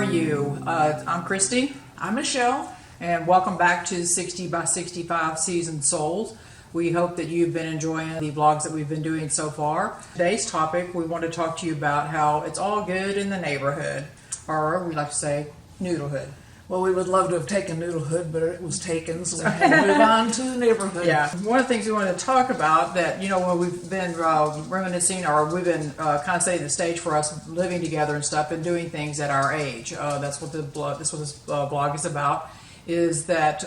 are you? I'm Christie. I'm Michelle. And welcome back to 60 by 65 Seasoned Souls. We hope that you've been enjoying the vlogs that we've been doing so far. Today's topic, we want to talk to you about how it's all good in the neighborhood, or we like to say, noodlehood. Well, we would love to have taken noodlehood, but it was taken, so we had to move on to the neighborhood. Yeah. One of the things we want to talk about that, when we've been reminiscing, or we've been kind of setting the stage for us living together and stuff and doing things at our age. That's what this blog is about, is that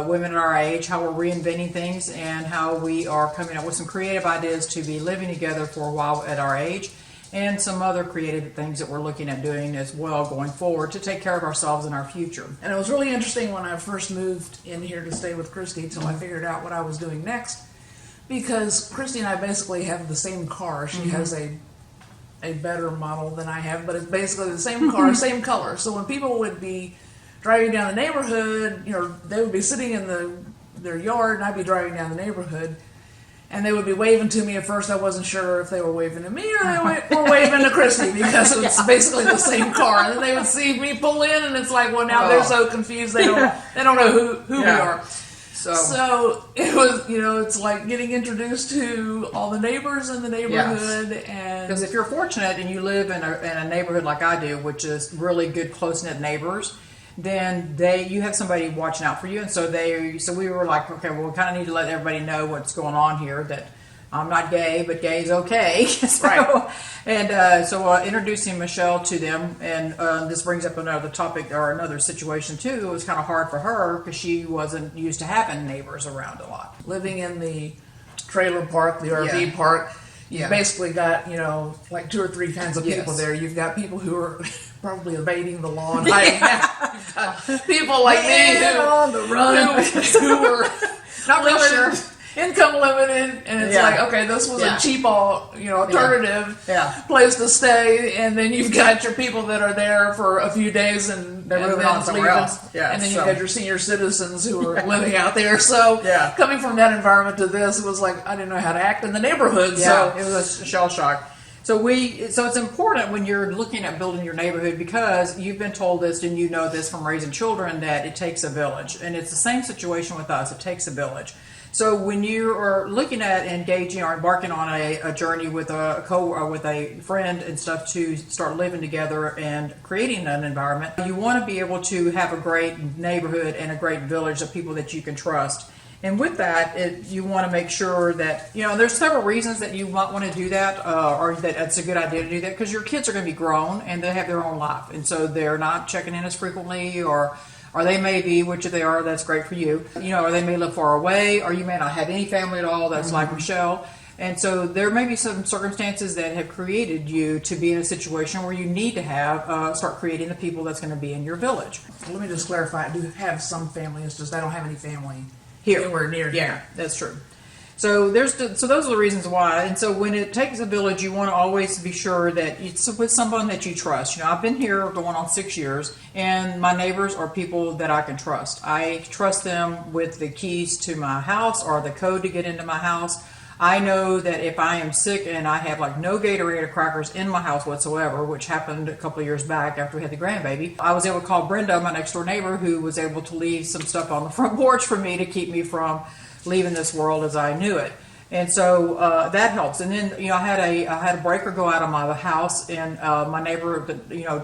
women at our age, how we're reinventing things and how we are coming up with some creative ideas to be living together for a while at our age, and some other creative things that we're looking at doing as well going forward to take care of ourselves in our future. And it was really interesting when I first moved in here to stay with Christy until I figured out what I was doing next, because Christy and I basically have the same car. She has a better model than I have, but it's basically the same car, same color. So when people would be driving down the neighborhood, they would be sitting in their yard and I'd be driving down the neighborhood. And they would be waving to me. At first, I wasn't sure if they were waving to me or they were waving to Christy, because it's basically the same car. And then they would see me pull in, and it's like, well, now they're so confused they don't know who we are. So it was, it's like getting introduced to all the neighbors in the neighborhood. Yes. And because if you're fortunate and you live in a neighborhood like I do, which is really good, close-knit neighbors, then you have somebody watching out for you, and so we were like, okay, well, we kind of need to let everybody know what's going on here, that I'm not gay, but gay is okay. Right. And so introducing Michelle to them, and this brings up another topic or another situation too. It was kind of hard for her because she wasn't used to having neighbors around a lot. Living in the trailer park, the RV park, you've basically got, like 2 or 3 kinds of people there. You've got people who are probably evading the law and hiding out. You've got people like me who on the run, who were not real sure, income limited, and it's like, okay, this was a cheap alternative place to stay, and then you've got your people that are there for a few days and they're moving on somewhere else. And then you've got your senior citizens who are living out there. So coming from that environment to this, it was like I didn't know how to act in the neighborhood. So it was a shell shock. So it's important when you're looking at building your neighborhood, because you've been told this and you know this from raising children, that it takes a village. And it's the same situation with us. It takes a village. So when you are looking at engaging or embarking on a journey with with a friend and stuff to start living together and creating an environment, you want to be able to have a great neighborhood and a great village of people that you can trust. And with that, you want to make sure that, there's several reasons that you might want to do that, or that it's a good idea to do that, because your kids are going to be grown and they have their own life. And so they're not checking in as frequently, or they may be, which if they are, that's great for you. Or they may live far away, or you may not have any family at all. That's like Michelle. And so there may be some circumstances that have created you to be in a situation where you need to start creating the people that's going to be in your village. Let me just clarify. I do have some family. It's just I don't have any family here. Anywhere near here. Yeah, that's true. So those are the reasons why. And so when it takes a village, you want to always be sure that it's with someone that you trust. I've been here going on 6 years, and my neighbors are people that I can trust. I trust them with the keys to my house or the code to get into my house. I know that if I am sick and I have no Gatorade or crackers in my house whatsoever, which happened a couple of years back after we had the grandbaby, I was able to call Brenda, my next door neighbor, who was able to leave some stuff on the front porch for me to keep me from leaving this world as I knew it. And so that helps. And then I had a breaker go out of my house, and my neighbor,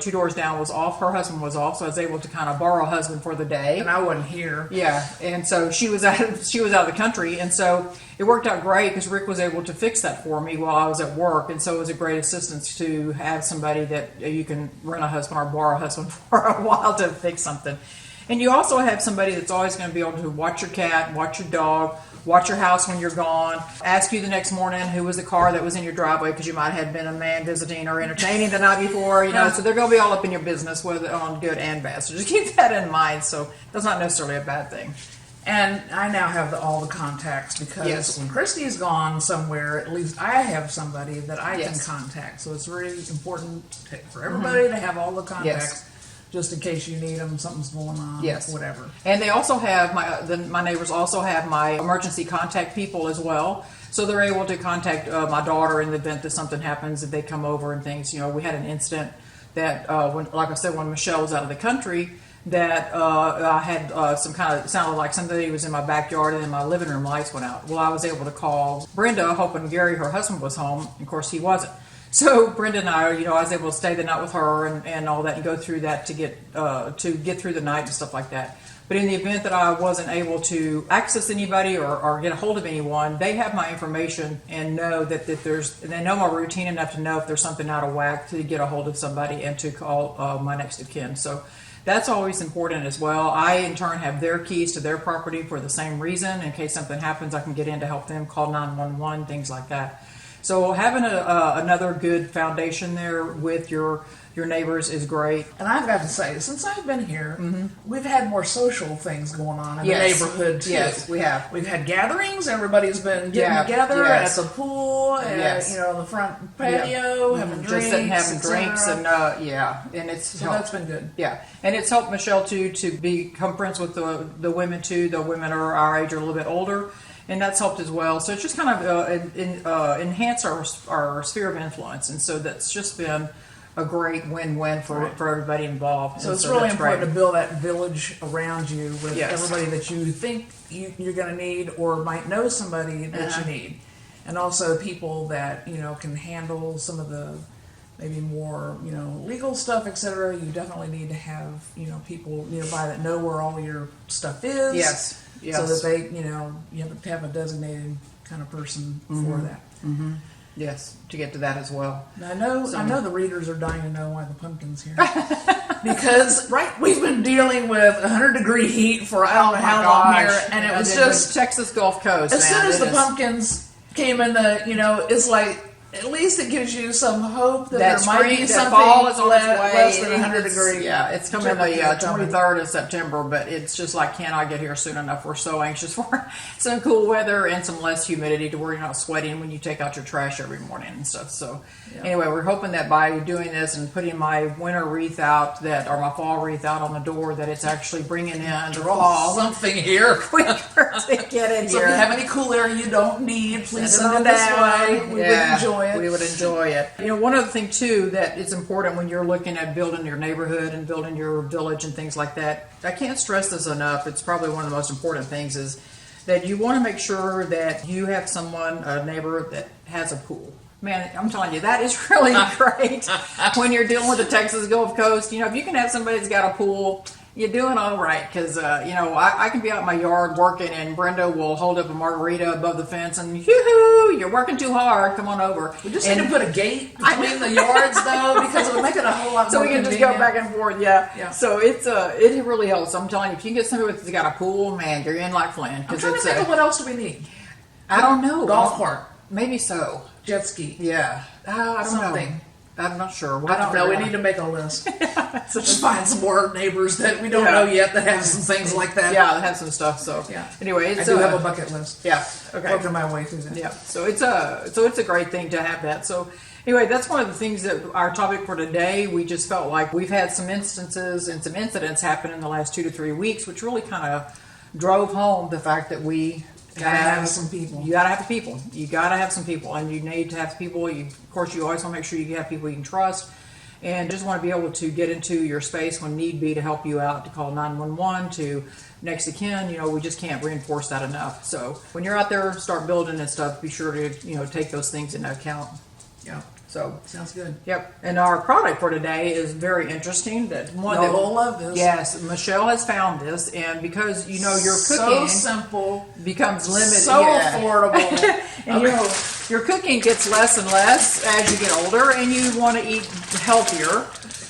2 doors down, was off. Her husband was off, so I was able to kind of borrow a husband for the day. And I wasn't here. Yeah, and so she was out of the country, and so it worked out great because Rick was able to fix that for me while I was at work, and so it was a great assistance to have somebody that you can rent a husband or borrow a husband for a while to fix something. And you also have somebody that's always going to be able to watch your cat, watch your dog, watch your house when you're gone, ask you the next morning who was the car that was in your driveway, because you might have been a man visiting or entertaining the night before, so they're going to be all up in your business, whether on good and bad. So just keep that in mind. So that's not necessarily a bad thing. And I now have all the contacts, because when Christy's gone somewhere, at least I have somebody that I can contact. So it's really important for everybody to have all the contacts. Just in case you need them, something's going on, whatever. And they also have, my neighbors also have my emergency contact people as well. So they're able to contact my daughter in the event that something happens, if they come over and things. We had an incident that when, like I said, when Michelle was out of the country, that I had some kind of, sounded like somebody was in my backyard and then my living room lights went out. Well, I was able to call Brenda, hoping Gary, her husband, was home. Of course, he wasn't. So Brenda and I, I was able to stay the night with her and all that and go through that to get through the night and stuff like that. But in the event that I wasn't able to access anybody or get a hold of anyone, they have my information and know that they know my routine enough to know if there's something out of whack to get a hold of somebody and to call my next of kin. So that's always important as well. I, in turn, have their keys to their property for the same reason. In case something happens, I can get in to help them, call 911, things like that. So having another good foundation there with your neighbors is great. And I've got to say, since I've been here, we've had more social things going on in the neighborhood too. Yes, we have. We've had gatherings. Everybody's been getting together at the pool and the front patio, having drinks, just sitting having drinks, and and it's so that's been good. Yeah, and it's helped Michelle too to become friends with the women too. The women are our age or a little bit older. And that's helped as well. So it's just kind of enhance our sphere of influence. And so that's just been a great win-win for everybody involved. So it's really important to build that village around you with everybody that you think you're going to need or might know somebody that you need. And also people that, can handle some of the maybe more, legal stuff, etc. You definitely need to have, people nearby that know where all your stuff is. Yes. So that they, you have to have a designated kind of person for that. Mm-hmm. Yes, to get to that as well. Now, I know the readers are dying to know why the pumpkin's here. Because, we've been dealing with 100-degree heat for I don't know how long here, and it was just Texas Gulf Coast. As soon as the pumpkins came in it's like, at least it gives you some hope that there might be something fall is on its way. less than 100 degrees. Yeah, it's coming the 23rd of September, but it's just like, can I get here soon enough? We're so anxious for some cool weather and some less humidity to where you're not sweating when you take out your trash every morning and stuff. So anyway, we're hoping that by doing this and putting my winter wreath out or my fall wreath out on the door, that it's actually bringing in the fall something here quicker to get in so here. If you have any cool air you don't need, please send it this way. We would enjoy it. We would enjoy it. One other thing too that it's important when you're looking at building your neighborhood and building your village and things like that. I can't stress this enough. It's probably one of the most important things is that you want to make sure that you have a neighbor that has a pool. Man, I'm telling you, that is really great when you're dealing with the Texas Gulf Coast. If you can have somebody that's got a pool, you're doing all right. Because, I can be out in my yard working and Brenda will hold up a margarita above the fence and, yoo-hoo, you're working too hard. Come on over. We just need to put a gate between the yards, though, because it would make it a whole lot so more we can convenient. just go back and forth, yeah. So it really helps. I'm telling you, if you can get somebody that's got a pool, man, you're in like Flynn. I'm trying to think of what else do we need? I don't know. Golf cart. Maybe so. Jet ski. Yeah. I don't know. I'm not sure. I don't know. We need to make a list. Just find some more neighbors that we don't know yet that have some things like that. Yeah, that have some stuff. So anyway, I do have a bucket list. Yeah. Okay. Working my way through that. Yeah. So it's a great thing to have that. So anyway, that's one of the things that our topic for today. We just felt like we've had some instances and some incidents happen in the last 2 to 3 weeks, which really kind of drove home the fact that we gotta have some people. You gotta have the people. You gotta have some people, and you need to have people. Of course, you always want to make sure you have people you can trust, and just want to be able to get into your space when need be to help you out. To call 911 to next of kin. We just can't reinforce that enough. So when you're out there, start building and stuff. Be sure to take those things into account. Yeah. So sounds good. Yep. And our product for today is very interesting. That one that we'll love this. Yes, Michelle has found this, and because your cooking so simple becomes limited, so affordable, and your cooking gets less and less as you get older, and you want to eat healthier.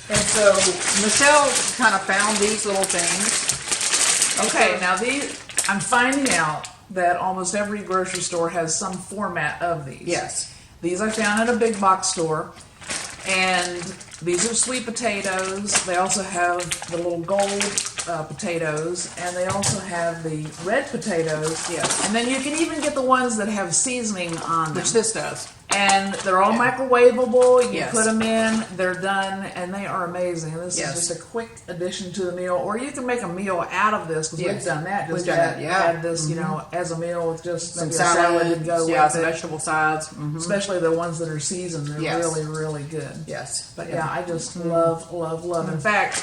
And so Michelle kind of found these little things. Okay, now I'm finding out that almost every grocery store has some format of these. Yes. These I found at a big box store, and these are sweet potatoes. They also have the little gold potatoes, and they also have the red potatoes. Yes. And then you can even get the ones that have seasoning on them. Which this does. And they're all microwavable. You Yes. put them in, they're done, and they are amazing. This Yes. is just a quick addition to the meal. Or you can make a meal out of this, because Yes. we've done that. Just We've done that, yeah. add this, you know, as a meal with just Some maybe a salad to go yeah, with some it. vegetable sides. Mm-hmm. Especially the ones that are seasoned. They're Yes. really, really good. Yes. But yeah, I just love, love, love. In fact,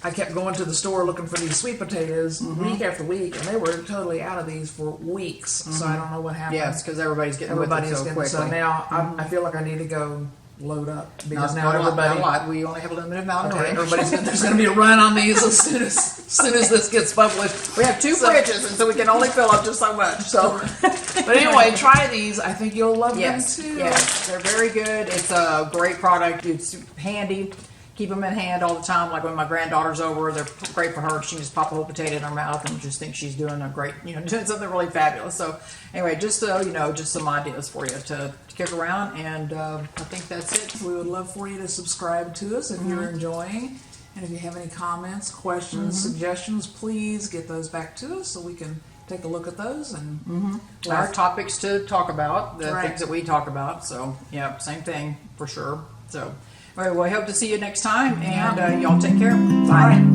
I kept going to the store looking for these sweet potatoes week after week, and they were totally out of these for weeks. So I don't know what happened. Yes, because everybody's getting with Everybody's it so getting quickly. so now I feel like I need to go load up because Not now a lot, not everybody. a lot. We only have a limited amount of Okay, room. there's going to be a run on these as soon as this gets published. We have two fridges, and so we can only fill up just so much. So, but anyway, try these. I think you'll love Yes, them too. yes, they're very good. It's a great product. It's handy. Keep them in hand all the time. Like when my granddaughter's over, they're great for her. She can just pop a whole potato in her mouth and just think she's doing a great, doing something really fabulous. So anyway, just so just some ideas for you to kick around. And I think that's it. We would love for you to subscribe to us if you're enjoying. And if you have any comments, questions, suggestions, please get those back to us so we can take a look at those and Our topics to talk about, the Right. things that we talk about. So yeah, same thing for sure. So all right, well, I hope to see you next time, and y'all take care. Bye. All right.